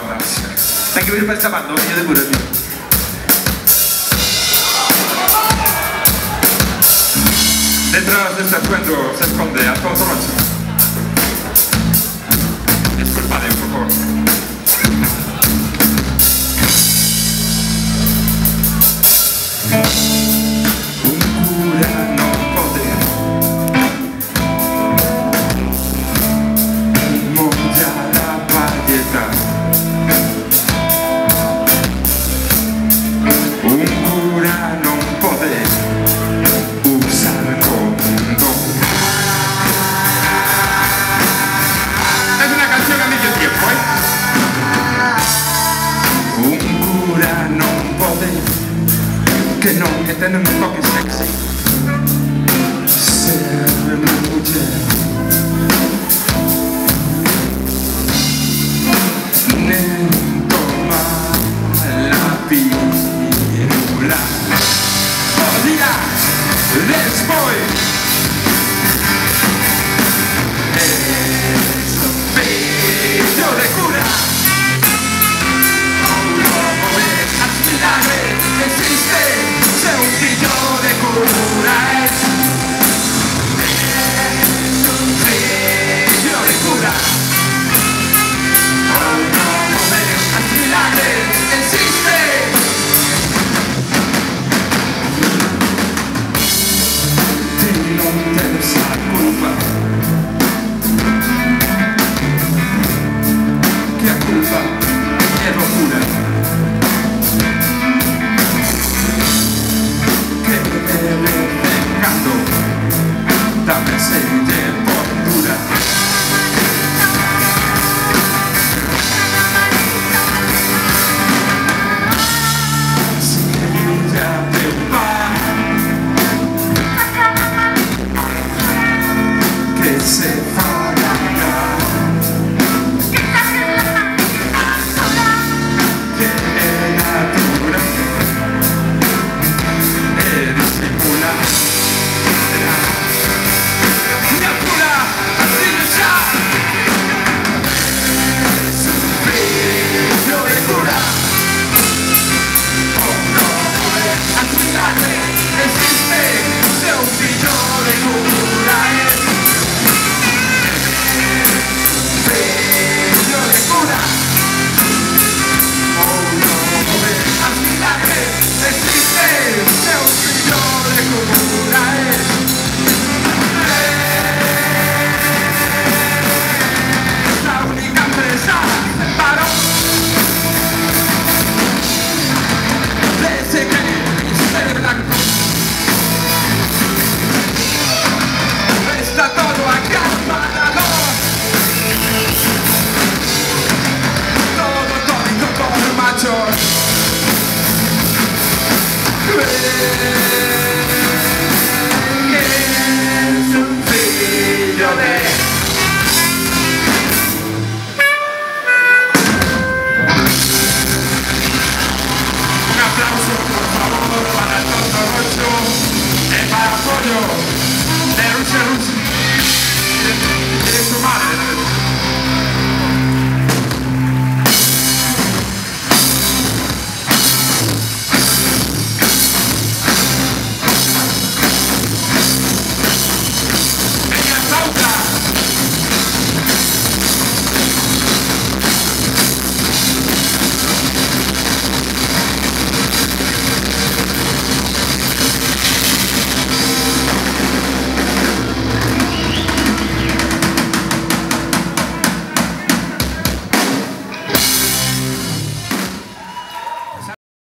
gracias. Hay que ver para esta banda, yo de pura vida. Detrás de este atuendo se esconde Alfonso Rocha. Disculpad, por favor. Que no, que tienen un toque sexy. Ser mujer. Toma la pílula. Podía después. Es un pillo de cura. No es milagre, existe. Un pillo de cura es un pillo de cura. Oh, no ves, milagre existe. No tienes la culpa. ¿Qué culpa? ¿Qué locura? Dame sed de postura. Semilla de pan que se fará. Que natura disimula. Macho.